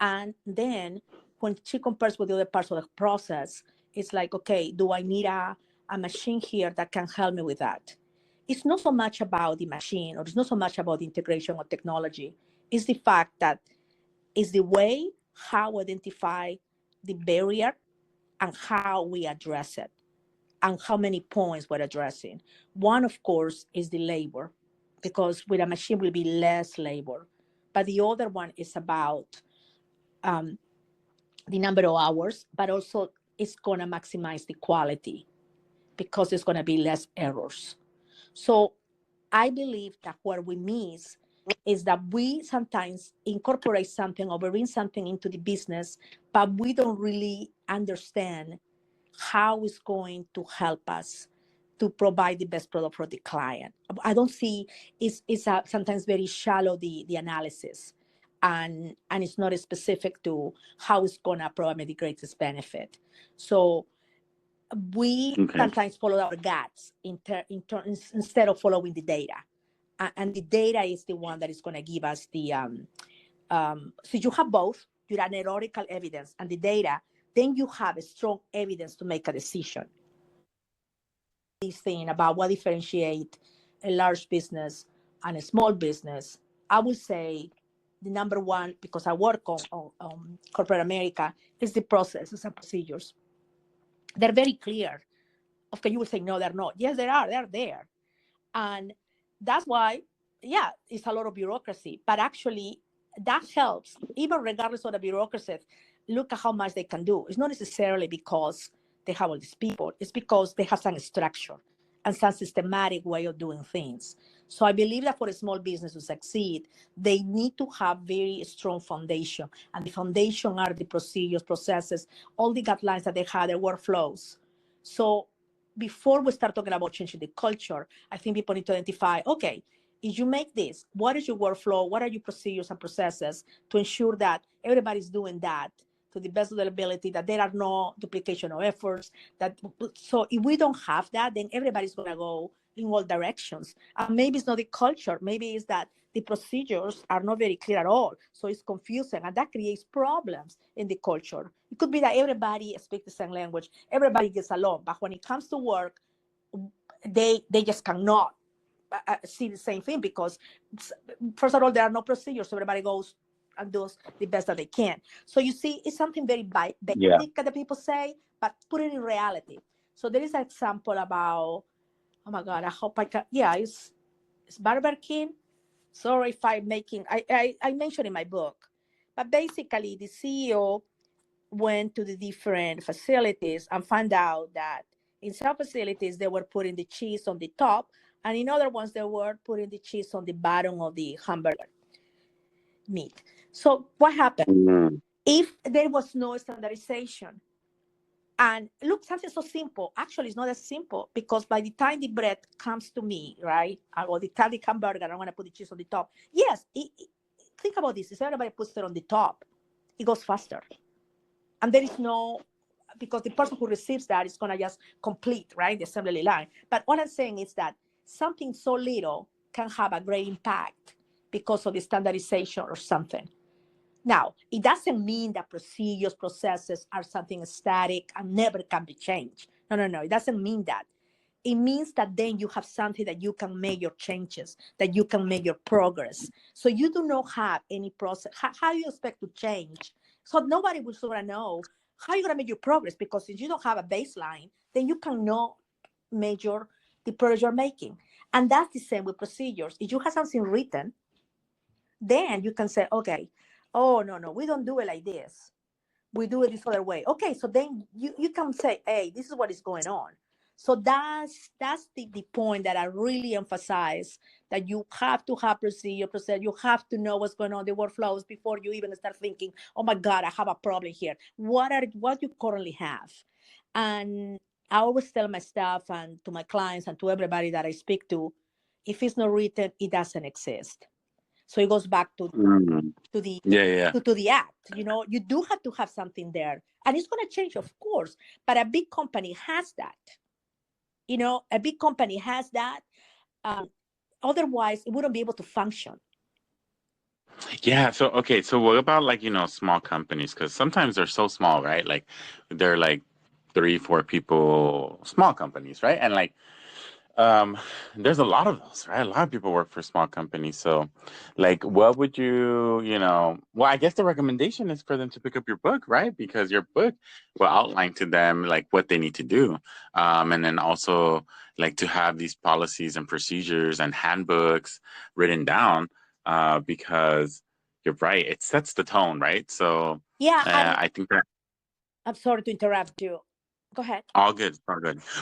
and then when she compares with the other parts of the process, it's like, okay, do I need a machine here that can help me with that? It's not so much about the machine, or it's not so much about the integration of technology. It's the fact that it's the way how we identify the barrier and how we address it and how many points we're addressing. One, of course, is the labor, because with a machine will be less labor. But the other one is about the number of hours, but also it's going to maximize the quality because there's going to be less errors. So I believe that what we miss is that we sometimes incorporate something or bring something into the business, but we don't really understand how it's going to help us to provide the best product for the client. I don't see, it's sometimes very shallow, the analysis. And it's not specific to how it's going to provide me the greatest benefit. So we sometimes follow our guts instead of following the data. And the data is the one that is going to give us the, so you have both, your analytical evidence and the data, then you have a strong evidence to make a decision. This thing about what differentiates a large business and a small business, I would say the number one, because I work on corporate America, is the processes and procedures. They're very clear. Of course, you will say, no, they're not. Yes, they are. They're there. And that's why, yeah, it's a lot of bureaucracy. But actually, that helps, even regardless of the bureaucracy. Look at how much they can do. It's not necessarily because they have all these people. It's because they have some structure and some systematic way of doing things. So I believe that for a small business to succeed, they need to have very strong foundation. And the foundation are the procedures, processes, all the guidelines that they have, their workflows. So before we start talking about changing the culture, I think people need to identify, okay, if you make this, what is your workflow? What are your procedures and processes to ensure that everybody's doing that to the best of their ability, that there are no duplication of efforts. So if we don't have that, then everybody's going to go in all directions. And maybe it's not the culture. Maybe it's that the procedures are not very clear at all. So it's confusing, and that creates problems in the culture. It could be that everybody speaks the same language, everybody gets along, but when it comes to work, they just cannot see the same thing, because first of all, there are no procedures. So everybody goes and does the best that they can. So you see, it's something very basic that people say, but put it in reality. So there is an example about, oh my God, I hope I can, yeah, it's Burger King. Sorry if I'm making, I mentioned in my book, but basically the CEO went to the different facilities and found out that in some facilities they were putting the cheese on the top, and in other ones they were putting the cheese on the bottom of the hamburger meat. So what happened? If there was no standardization, and look, something so simple, actually it's not as simple, because by the time the bread comes to me, right, or the hamburger, I want to put the cheese on the top. Yes, think about this. If everybody puts it on the top, it goes faster. And there is no, because the person who receives that is going to just complete, right, the assembly line. But what I'm saying is that something so little can have a great impact because of the standardization or something. Now, it doesn't mean that procedures, processes are something static and never can be changed. No. It doesn't mean that. It means that then you have something that you can make your changes, that you can make your progress. So you do not have any process. How do you expect to change? So nobody will sort of know how you're going to make your progress, because if you don't have a baseline, then you cannot measure the progress you're making. And that's the same with procedures. If you have something written, then you can say, okay, oh, no, we don't do it like this. We do it this other way. Okay, so then you can say, hey, this is what is going on. So that's the point that I really emphasize, that you have to have procedure. You have to know what's going on, the workflows, before you even start thinking, oh my God, I have a problem here. What you currently have? And I always tell my staff and to my clients and to everybody that I speak to, if it's not written, it doesn't exist. So it goes back to the act. You do have to have something there, and it's going to change, of course. But a big company has that. A big company has that. Otherwise, it wouldn't be able to function. Yeah. So, okay. So what about small companies? Because sometimes they're so small, right? Like they're like 3-4 people, small companies, right? And there's a lot of those, right? A lot of people work for small companies. So what would you, well, I guess the recommendation is for them to pick up your book, right? Because your book will outline to them what they need to do. And then also to have these policies and procedures and handbooks written down, because you're right. It sets the tone, right? So yeah, I think that. I'm sorry to interrupt you. Go ahead. All good.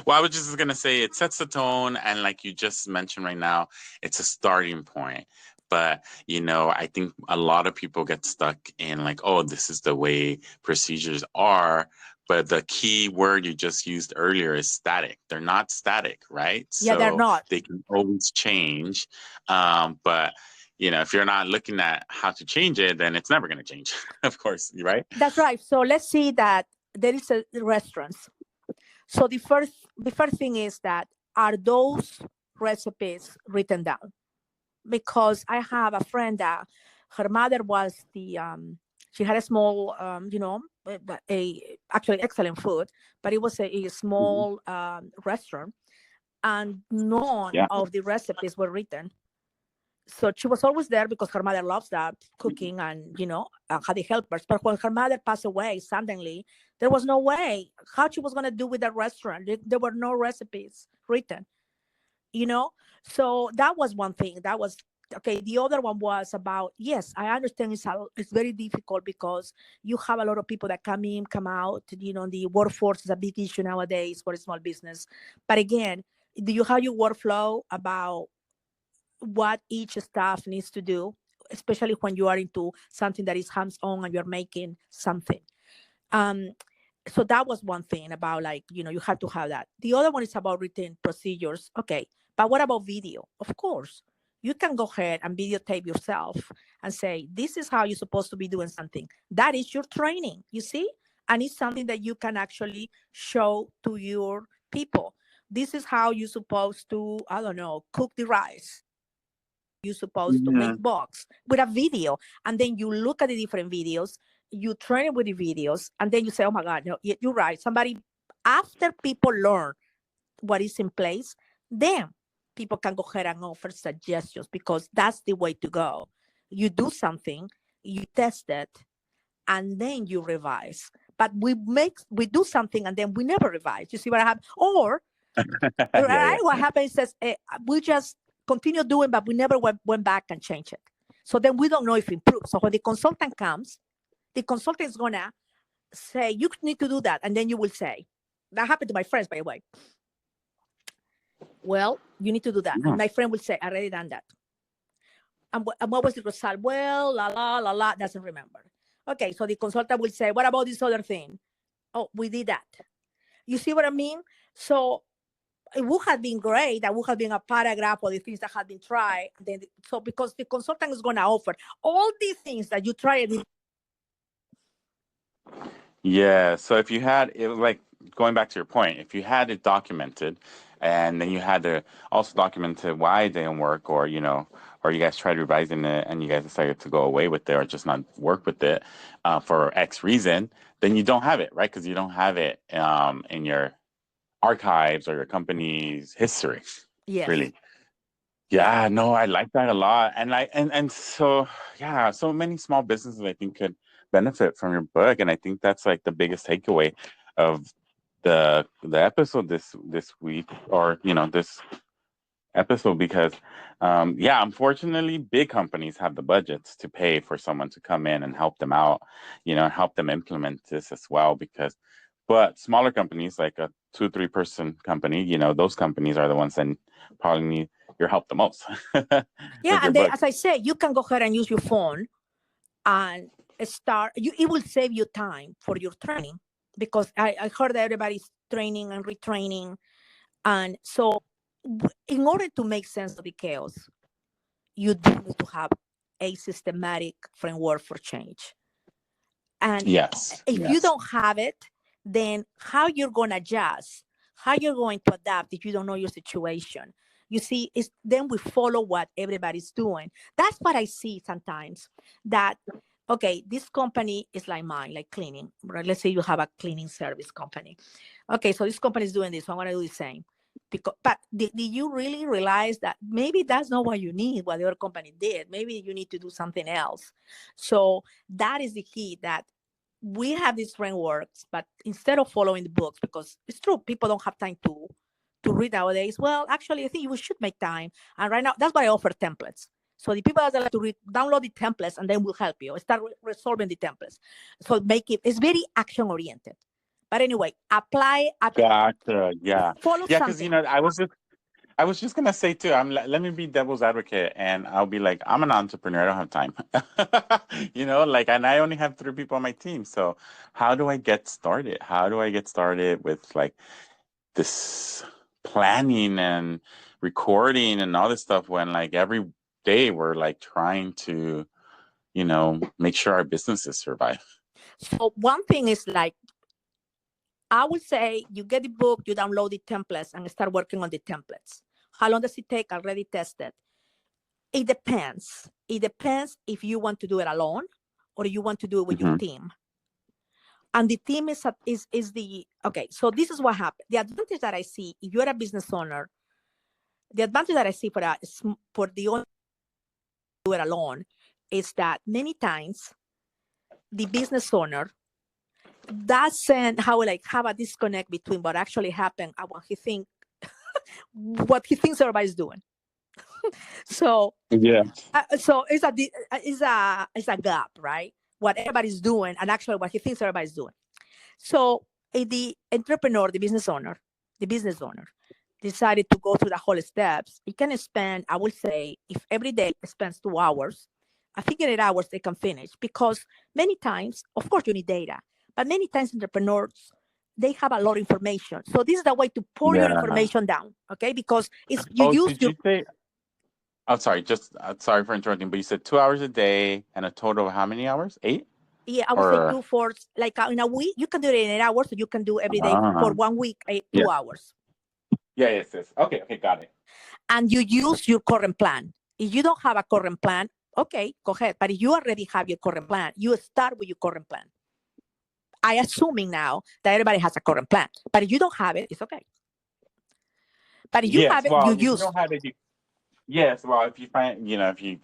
Well, I was just going to say it sets the tone. And like you just mentioned right now, it's a starting point. But, I think a lot of people get stuck in oh, this is the way procedures are. But the key word you just used earlier is static. They're not static, right? Yeah, they're not. They can always change. But, if you're not looking at how to change it, then it's never going to change, of course, right? That's right. So let's see that there is a restaurants. So the first thing is that, are those recipes written down? Because I have a friend that her mother was she had a small, actually excellent food, but it was a small restaurant, and none of the recipes were written. So she was always there because her mother loves that cooking and, had the helpers. But when her mother passed away suddenly, there was no way how she was going to do with that restaurant. There were no recipes written, So that was one thing. That was, okay. The other one was about, yes, I understand it's very difficult because you have a lot of people that come in, come out. The workforce is a big issue nowadays for a small business. But again, do you have your workflow about what each staff needs to do, especially when you are into something that is hands-on and you're making something? So that was one thing about you have to have that. The other one is about written procedures. Okay, but what about video? Of course, you can go ahead and videotape yourself and say, this is how you're supposed to be doing something. That is your training, you see? And it's something that you can actually show to your people. this is how you're supposed to, I don't know, cook the rice. You're supposed to make box with a video. And then you look at the different videos, you train it with the videos, and then you say, oh my God, no, you're right. Somebody, after people learn what is in place, then people can go ahead and offer suggestions, because that's the way to go. You do something, you test it, and then you revise. But we do something and then we never revise. You see what happened? Or right, what happens is we just continue doing, but we never went back and changed it. So then we don't know if it improves. So when the consultant comes, the consultant is gonna say, you need to do that, and then you will say, that happened to my friends, by the way. Well, you need to do that. And my friend will say, I already done that. And what was the result? Well, la, doesn't remember. Okay, so the consultant will say, what about this other thing? Oh, we did that. You see what I mean? So it would have been great. That would have been a paragraph of the things that had been tried. Then, so because the consultant is going to offer all the things that you tried. Yeah. So if you had, it was like going back to your point, if you had it documented, and then you had to also document why it didn't work, or, you know, or you guys tried revising it and you guys decided to go away with it or just not work with it for X reason, then you don't have it, right? Because you don't have it in your archives or your company's history. Yes. Really. Yeah, no, I like that a lot. And so, yeah, so many small businesses I think could benefit from your book. And I think that's like the biggest takeaway of the episode this week, or, you know, this episode, because unfortunately big companies have the budgets to pay for someone to come in and help them out, you know, and help them implement this as well. But smaller companies, like a 2-3 person company, you know, those companies are the ones that probably need your help the most. Yeah, and then, as I said, you can go ahead and use your phone and start. It will save you time for your training, because I heard that everybody's training and retraining. And so in order to make sense of the chaos, you do need to have a systematic framework for change. And if you don't have it, then how you're going to adjust, how you're going to adapt if you don't know your situation. You see, then we follow what everybody's doing. That's what I see sometimes, that, okay, this company is like mine, like cleaning, right? Let's say you have a cleaning service company. Okay, so this company is doing this, so I'm going to do the same. But did you really realize that maybe that's not what you need, what the other company did? Maybe you need to do something else. So that is the key, that we have these frameworks, but instead of following the books, because it's true, people don't have time to read nowadays. Well, actually, I think we should make time. And right now, that's why I offer templates. So the people that like to read, download the templates, and then we'll help you start resolving the templates. So it's very action oriented. But anyway, apply. Gotcha. Yeah. Follow Yeah, something. because, you know, I was just gonna say too, let me be devil's advocate, and I'll be like, I'm an entrepreneur, I don't have time. You know, like, and I only have 3 people on my team. So how do I get started? How do I get started with like this planning and recording and all this stuff, when like every day we're like trying to, you know, make sure our businesses survive? So one thing is, like, I would say you get the book, you download the templates, and start working on the templates. How long does it take? Already tested. It depends. It depends if you want to do it alone or you want to do it with your team. And the team is the, okay, so this is what happened. The advantage that I see, if you're a business owner, the advantage that I see for the owner to do it alone is that many times the business owner doesn't have a disconnect between what actually happened and what he thinks everybody's doing. So yeah, so it's a gap, right? What everybody's doing and actually what he thinks everybody's doing. So the entrepreneur, the business owner decided to go through the whole steps. He can spend, I would say, if every day spends 2 hours, I think in 8 hours they can finish, because many times, of course, you need data, but many times entrepreneurs, they have a lot of information. So this is the way to pour your information down, okay? Because it's Oh, sorry, just sorry for interrupting, but you said 2 hours a day and a total of how many hours? 8? Yeah, I would say 2 for, like, in a week. You can do it in 8 hours, so you can do every day for 1 week, 2 hours. Yeah, yes. Okay, got it. And you use your current plan. If you don't have a current plan, okay, go ahead. But if you already have your current plan, you start with your current plan. I assuming now that everybody has a current plan. But if you don't have it, it's okay. But if you Yes, have it, you well, if you use. don't have it, yes, well, if you find, if you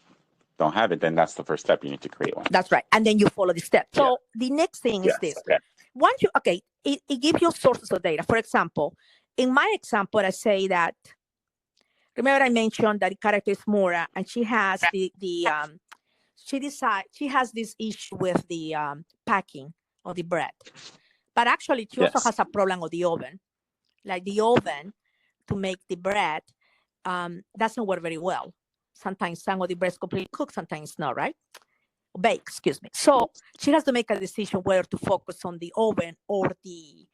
don't have it, then that's the first step. You need to create one. That's right. And then you follow the steps. Yeah. So the next thing is Yes, this. okay. Once you, okay, it gives you sources of data. For example, in my example, I say that, remember I mentioned that the character is Mora, and she has she has this issue with the packing of the bread. But actually, she also Yes. has a problem with the oven. Like the oven to make the bread doesn't work very well. Sometimes some of the bread is completely cooked, sometimes not, right? Bake, excuse me. So she has to make a decision whether to focus on the oven or the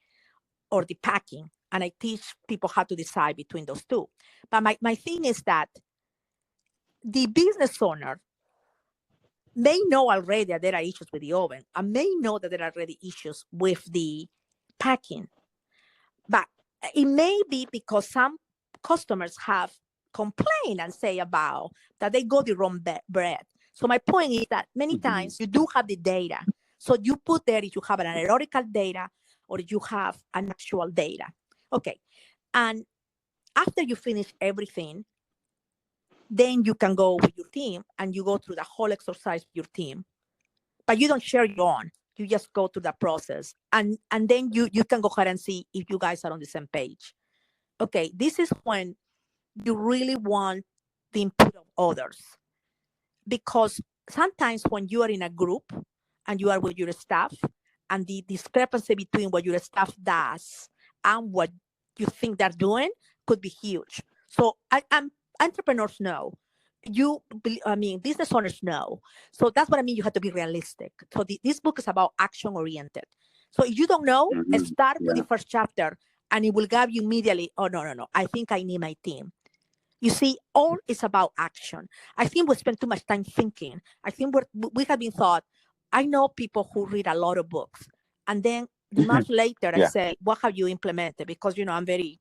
packing. And I teach people how to decide between those two. But my thing is that the business owner may know already that there are issues with the oven and may know that there are already issues with the packing. But it may be because some customers have complained and say about that they got the wrong bread. So my point is that many times you do have the data. So you put there if you have an analytical data or you have an actual data. Okay. And after you finish everything, then you can go with your team and you go through the whole exercise with your team. But you don't share your own. You just go through the process. And then you can go ahead and see if you guys are on the same page. Okay, this is when you really want the input of others. Because sometimes when you are in a group and you are with your staff, and the discrepancy between what your staff does and what you think they're doing could be huge. So entrepreneurs know. Business owners know. So that's what I mean. You have to be realistic. So this book is about action oriented. So if you don't know, start with the first chapter and it will give you immediately, oh, no. I think I need my team. You see, all is about action. I think we spend too much time thinking. I think we have been taught, I know people who read a lot of books. And then the month later, I say, what have you implemented? Because, I'm very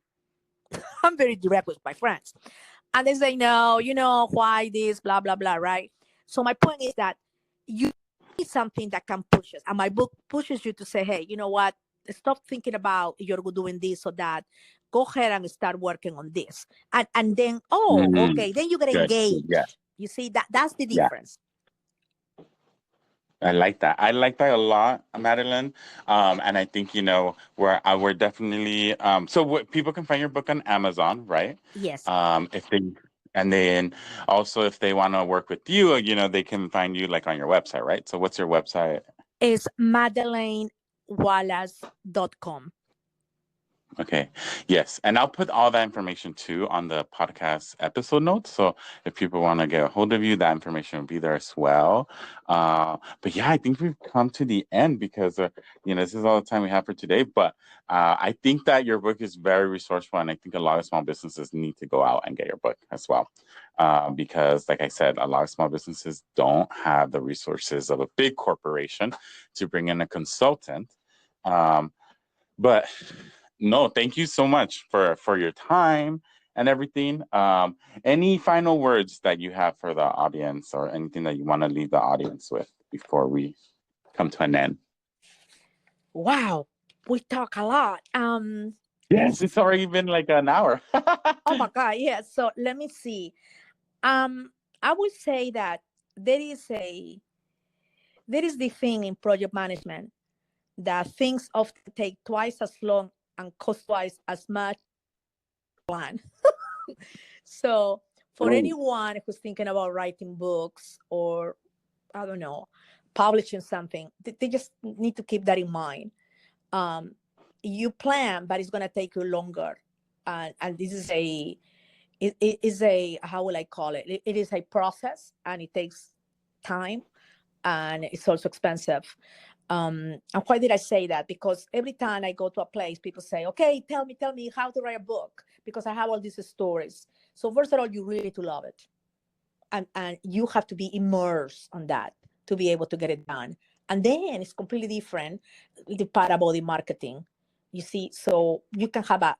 direct with my friends. And they say, no, why this, blah, blah, blah, right? So my point is that you need something that can push us. And my book pushes you to say, hey, you know what? Stop thinking about you're doing this or that. Go ahead and start working on this. And then, okay, then you get engaged. Yeah. You see, that's the difference. I like that. I like that a lot, Madeline. And I think, we're definitely, people can find your book on Amazon, right? Yes. And then also if they want to work with you, they can find you like on your website, right? So what's your website? It's MadeleineWallace.com. Okay. Yes. And I'll put all that information too on the podcast episode notes. So if people want to get a hold of you, that information will be there as well. But yeah, I think we've come to the end because, this is all the time we have for today. But I think that your book is very resourceful. And I think a lot of small businesses need to go out and get your book as well. Because like I said, a lot of small businesses don't have the resources of a big corporation to bring in a consultant. But no, thank you so much for your time and everything. Any final words that you have for the audience or anything that you want to leave the audience with before we come to an end? Wow, we talk a lot. Yes, it's already been like an hour. Oh my God, yes. So let me see. I would say that there is the thing in project management that things often take twice as long and cost twice as much plan. So for anyone who's thinking about writing books or, I don't know, publishing something, they just need to keep that in mind. You plan, but it's going to take you longer. And this is it is a, how will I call it? It is a process and it takes time and it's also expensive. And why did I say that? Because every time I go to a place, people say, okay, tell me how to write a book, because I have all these stories. So first of all, you really need to love it. And you have to be immersed on that to be able to get it done. And then it's completely different, the part about the marketing. You see, so you can have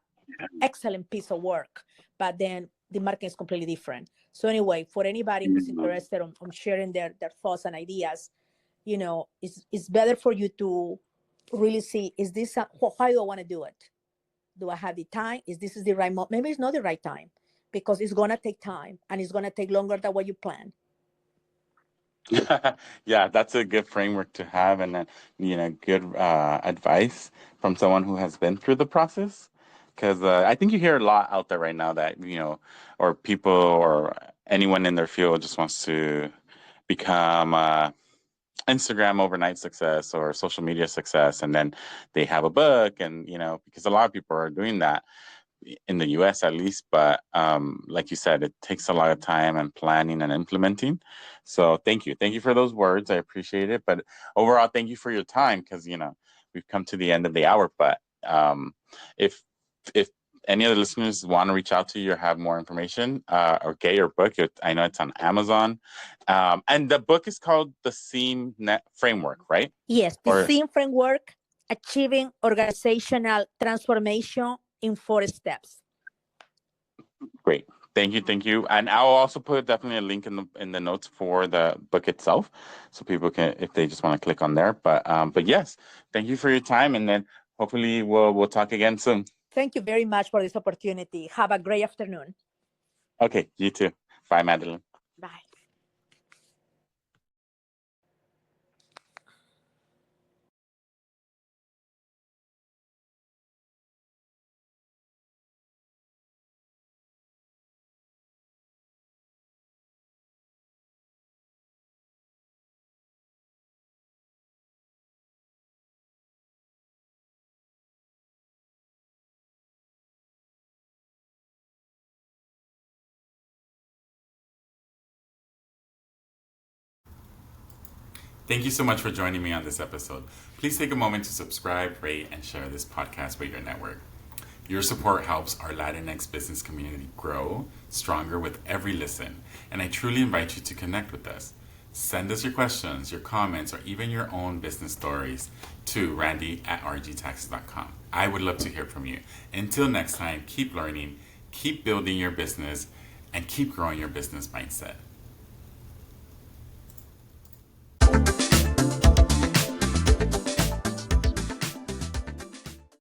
excellent piece of work, but then the market is completely different. So anyway, for anybody who's interested on sharing their thoughts and ideas, you know, it's better for you to really see, is this, how do I want to do it? Do I have the time? Is this the right moment? Maybe it's not the right time, because it's going to take time and it's going to take longer than what you plan. Yeah, that's a good framework to have, and good advice from someone who has been through the process. Because I think you hear a lot out there right now that or people or anyone in their field just wants to become Instagram overnight success or social media success, and then they have a book, and because a lot of people are doing that in the US at least, but like you said, it takes a lot of time and planning and implementing. So thank you for those words. I appreciate it. But overall, thank you for your time, because we've come to the end of the hour. But if any of the listeners want to reach out to you or have more information or get your book, I know it's on Amazon, and the book is called The Seam Net Framework, right? Yes, the Seam Framework: Achieving Organizational Transformation in 4 Steps. Great. Thank you. And I'll also put definitely a link in the notes for the book itself, so people can, if they just want to click on there. But yes, thank you for your time, and then hopefully we'll talk again soon. Thank you very much for this opportunity. Have a great afternoon. Okay, you too. Bye, Madeleine. Bye. Thank you so much for joining me on this episode. Please take a moment to subscribe, rate, and share this podcast with your network. Your support helps our LatinX business community grow stronger with every listen, and I truly invite you to connect with us. Send us your questions, your comments, or even your own business stories to randy@rgtaxes.com. I would love to hear from you. Until next time, keep learning, keep building your business, and keep growing your business mindset.